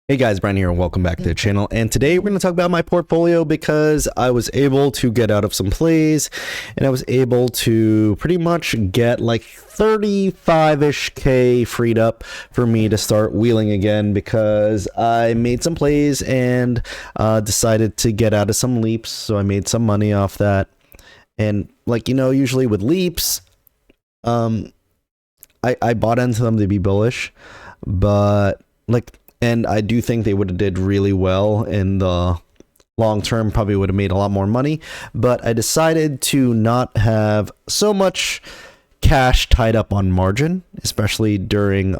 Hey guys, Brian here and welcome back to the channel. And today we're going to talk about my portfolio because I was able to get out of some plays and I was able to pretty much get like 35-ish K freed up for me to start wheeling again because I made some plays and decided to get out of some leaps. So I made some money off that. And like, usually with leaps, I bought into them to be bullish, but and I do think they would have did really well in the long term, probably would have made a lot more money, but I decided to not have so much cash tied up on margin, especially during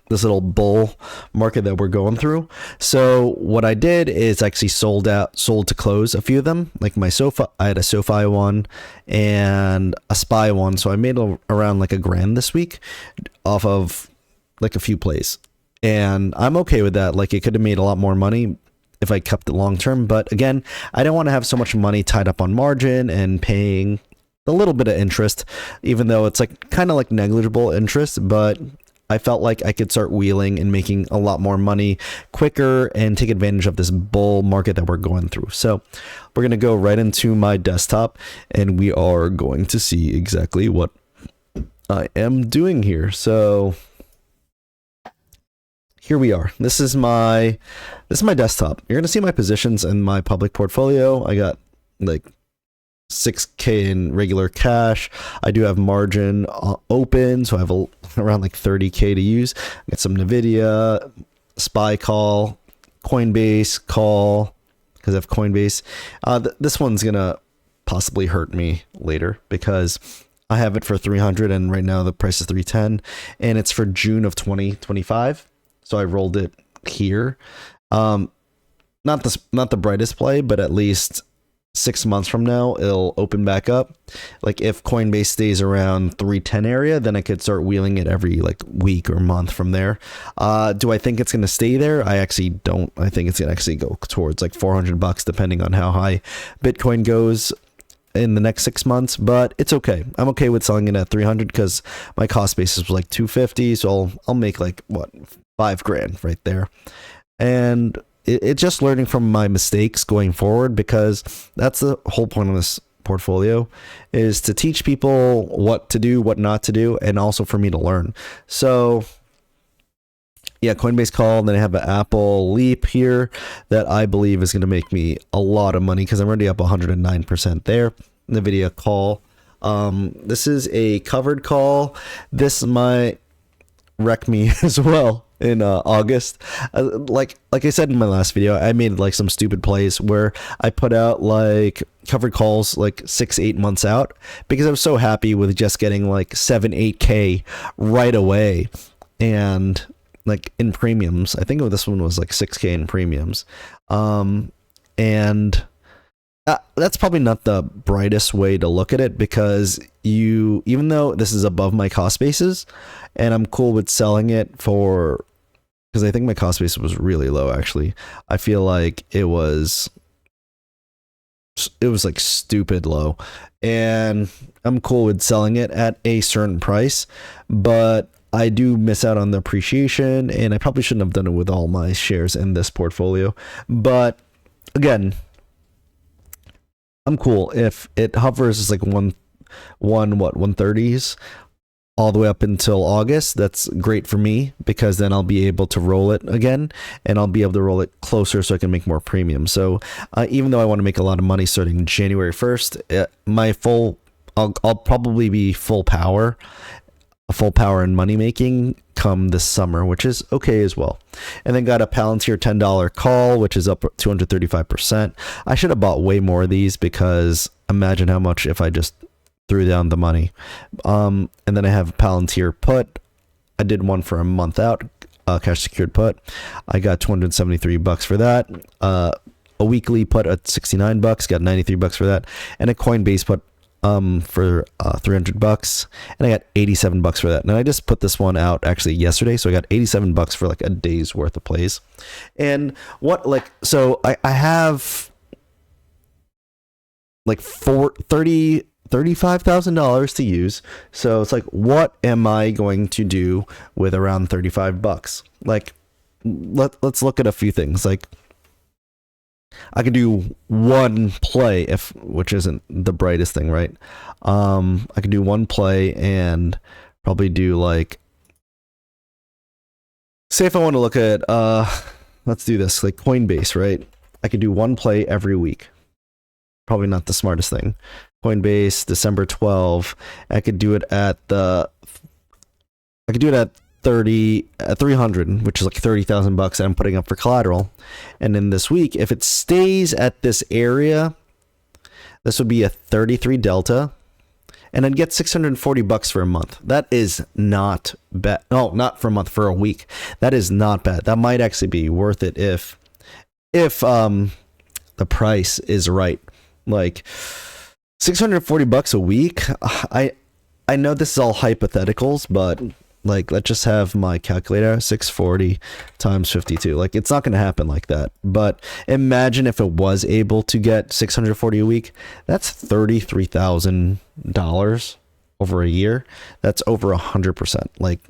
this little bull market that we're going through. So what I did is actually sold to close a few of them, like my Sofi. I had a Sofi one and a SPY one, so I made around like $1,000 this week off of like a few plays. And I'm okay with that. Like, it could have made a lot more money if I kept it long term. But again, I don't want to have so much money tied up on margin and paying a little bit of interest, even though it's like kind of like negligible interest. But I felt like I could start wheeling and making a lot more money quicker and take advantage of this bull market that we're going through. So we're going to go right into my desktop and we are going to see exactly what I am doing here. So here we are. This is my desktop. You're gonna see my positions in my public portfolio. I got like 6K in regular cash. I do have margin open, so I have around like 30K to use. I got some Nvidia, SPY call, Coinbase call, because I have Coinbase. This one's gonna possibly hurt me later because I have it for 300 and right now the price is 310 and it's for June of 2025. So I rolled it here. Not the brightest play, but at least 6 months from now, it'll open back up. Like if Coinbase stays around 310 area, then I could start wheeling it every like week or month from there. Do I think it's going to stay there? I actually don't. I think it's going to actually go towards like $400 depending on how high Bitcoin goes in the next 6 months, but it's okay. I'm okay with selling it at 300 because my cost basis was like 250. So I'll make like what, $5,000 right there. And it's just learning from my mistakes going forward, because that's the whole point of this portfolio, is to teach people what to do, what not to do, and also for me to learn. So yeah, Coinbase call, and then I have an Apple Leap here that I believe is going to make me a lot of money because I'm already up 109% there. Nvidia call. This is a covered call. This might wreck me as well in August. Like I said in my last video, I made like some stupid plays where I put out like covered calls like 6-8 months out because I was so happy with just getting like 7-8K right away. And like in premiums, I think this one was like 6K in premiums. And that's probably not the brightest way to look at it, because even though this is above my cost basis and I'm cool with selling it for, because I think my cost basis was really low. Actually, I feel like it was like stupid low, and I'm cool with selling it at a certain price, but I do miss out on the appreciation, and I probably shouldn't have done it with all my shares in this portfolio. But again, I'm cool if it hovers is like 130s all the way up until August. That's great for me because then I'll be able to roll it again, and I'll be able to roll it closer so I can make more premium. So even though I want to make a lot of money starting January 1st, I'll probably be full power in money making come this summer, which is okay as well. And then got a Palantir $10 call, which is up 235%. I should have bought way more of these, because imagine how much if I just threw down the money. And then I have Palantir put. I did one for a month out, cash secured put. I got $273 for that. A weekly put at $69, got $93 for that, and a Coinbase put for $300, and I got $87 for that. And I just put this one out actually yesterday, so I got $87 for like a day's worth of plays. And so I have like $35,000 to use. So it's like, what am I going to do with around $35? Like, let's look at a few things. Like, I could do one play, which isn't the brightest thing, right? I could do one play and probably do like, say if I want to look at let's do this, like Coinbase, right? I could do one play every week. Probably not the smartest thing. Coinbase, December 12. I could do it at 300, which is like $30,000 that I'm putting up for collateral. And in this week, if it stays at this area, this would be a 33 delta, and I'd get $640 for a month. That is not bad. No, not for a month, for a week. That is not bad. That might actually be worth it if the price is right. Like $640 a week. I know this is all hypotheticals, but like, let's just have my calculator, 640 times 52. Like, it's not going to happen like that. But imagine if it was able to get 640 a week. That's $33,000 over a year. That's over 100%. Like,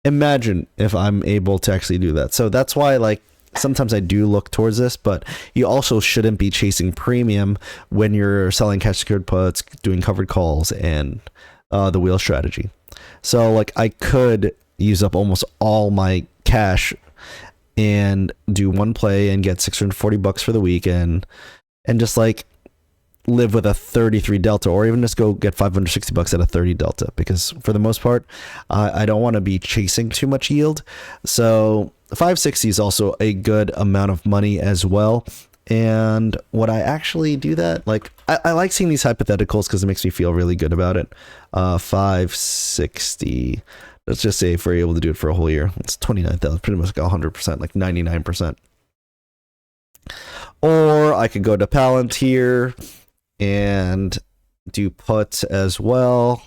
imagine if I'm able to actually do that. So that's why, like, sometimes I do look towards this, but you also shouldn't be chasing premium when you're selling cash secured puts, doing covered calls, and the wheel strategy. So like, I could use up almost all my cash and do one play and get $640 for the weekend, and just like live with a 33 delta, or even just go get $560 at a 30 delta, because for the most part, I don't want to be chasing too much yield. So 560 is also a good amount of money as well. And would I actually do that? Like, I like seeing these hypotheticals because it makes me feel really good about it. 560. Let's just say if we're able to do it for a whole year, it's 29,000, pretty much like 100%, like 99%. Or I could go to Palantir and do puts as well.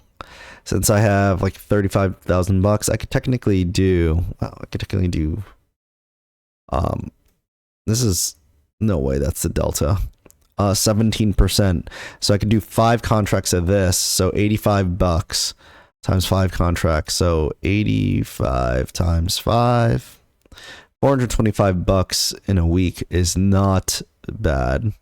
Since I have like $35,000, I could technically do. This is. No way, that's the delta. 17%. So I could do 5 contracts of this. So $85 times 5 contracts. So 85 times 5. $425 in a week is not bad.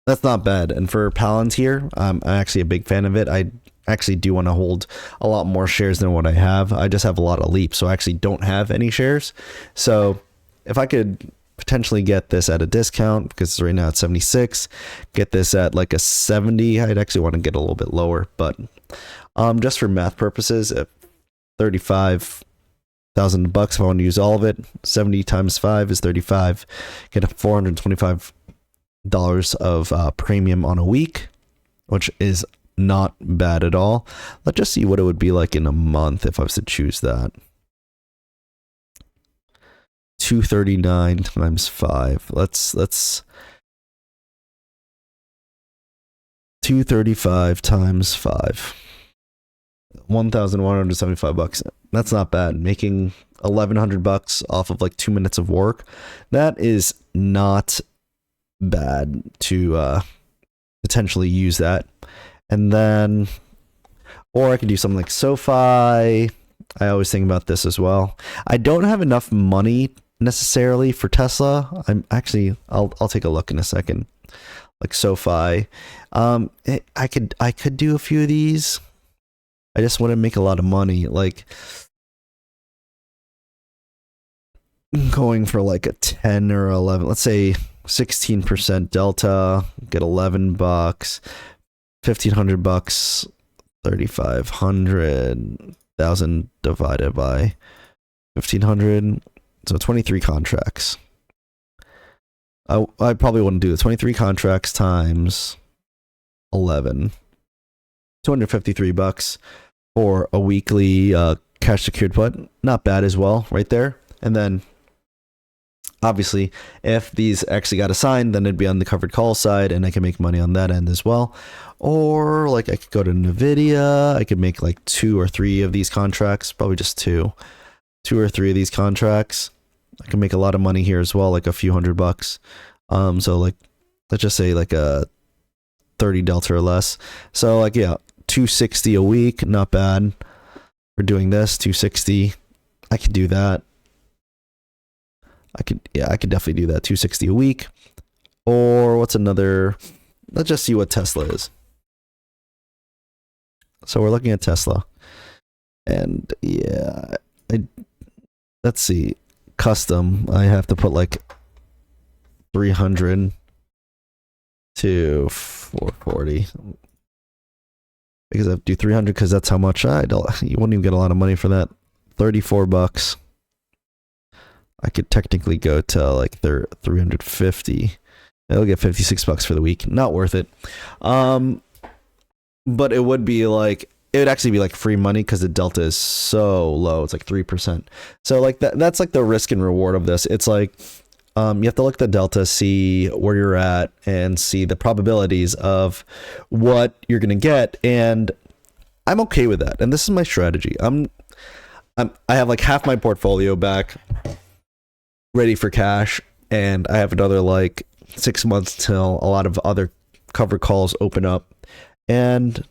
That's not bad. And for Palantir, I'm actually a big fan of it. I actually do want to hold a lot more shares than what I have. I just have a lot of Leap, so I actually don't have any shares. So if I could potentially get this at a discount, because right now it's 76, get this at like a 70, I'd actually want to get a little bit lower, but just for math purposes, at $35,000, if I want to use all of it, 70 times 5 is 35, get a $425 of premium on a week, which is not bad at all. Let's just see what it would be like in a month if I was to choose that. 239 times 5. Let's 235 times 5. $1,175. That's not bad. Making $1,100 off of like 2 minutes of work. That is not bad to potentially use that. And then, or I could do something like Sofi. I always think about this as well. I don't have enough money necessarily for Tesla. I'll take a look in a second. Like Sofi, I could do a few of these. I just want to make a lot of money. Like going for like a 10 or 11, let's say 16% delta, get $11, $1,500, 3,500,000 divided by 1,500. So 23 contracts. I probably wouldn't do the 23 contracts times 11. $253 for a weekly cash secured put. Not bad as well, right there. And then, obviously, if these actually got assigned, then it'd be on the covered call side, and I can make money on that end as well. Or like I could go to Nvidia. I could make like 2 or 3 of these contracts. Probably just 2 or 3 of these contracts. I can make a lot of money here as well, like a few $100. So like, let's just say like a 30 delta or less. So like, yeah, 260 a week, not bad. We're doing this 260. I could do that. I could definitely do that. 260 a week. Or what's another? Let's just see what Tesla is. So we're looking at Tesla. And yeah, let's see. Custom, I have to put like 300 to 440. Because I have to do 300 because that's how much you wouldn't even get a lot of money for that. $34. I could technically go to like 350. I'll get $56 for the week. Not worth it. But it would be like, it would actually be like free money because the delta is so low. It's like 3%. So like that's like the risk and reward of this. It's like you have to look at the delta, see where you're at, and see the probabilities of what you're gonna get. And I'm okay with that. And this is my strategy. I have like half my portfolio back, ready for cash, and I have another like 6 months till a lot of other covered calls open up. And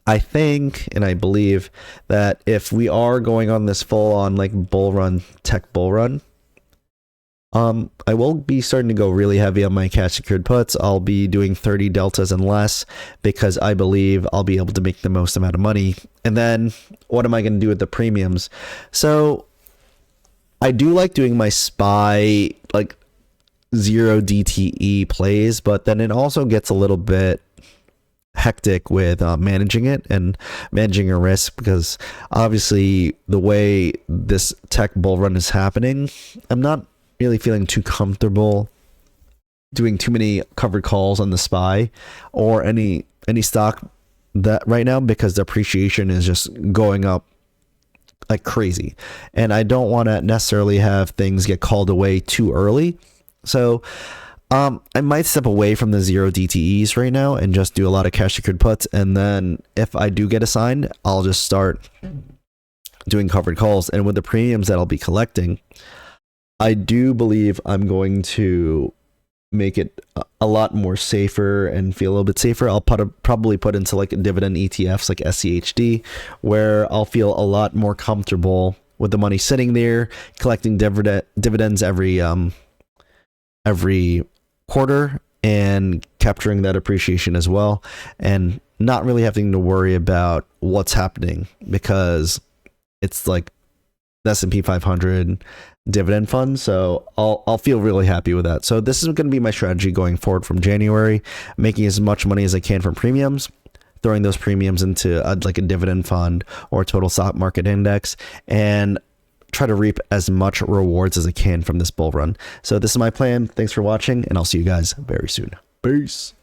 I think and I believe that if we are going on this full on like tech bull run, I will be starting to go really heavy on my cash secured puts. I'll be doing 30 deltas and less because I believe I'll be able to make the most amount of money. And then what am I going to do with the premiums? So I do like doing my SPY like 0 DTE plays, but then it also gets a little bit hectic with managing it and managing a risk, because obviously the way this tech bull run is happening, I'm not really feeling too comfortable doing too many covered calls on the SPY or any stock that right now, because the appreciation is just going up like crazy, and I don't want to necessarily have things get called away too early. So I might step away from the 0 DTEs right now and just do a lot of cash secured puts. And then if I do get assigned, I'll just start doing covered calls. And with the premiums that I'll be collecting, I do believe I'm going to make it a lot more safer and feel a little bit safer. I'll probably put into like dividend ETFs like SCHD, where I'll feel a lot more comfortable with the money sitting there, collecting dividends every quarter and capturing that appreciation as well, and not really having to worry about what's happening, because it's like the S&P 500 dividend fund. So I'll feel really happy with that. So this is going to be my strategy going forward from January, making as much money as I can from premiums, throwing those premiums into like a dividend fund or total stock market index, and try to reap as much rewards as I can from this bull run. So this is my plan. Thanks for watching, and I'll see you guys very soon. Peace.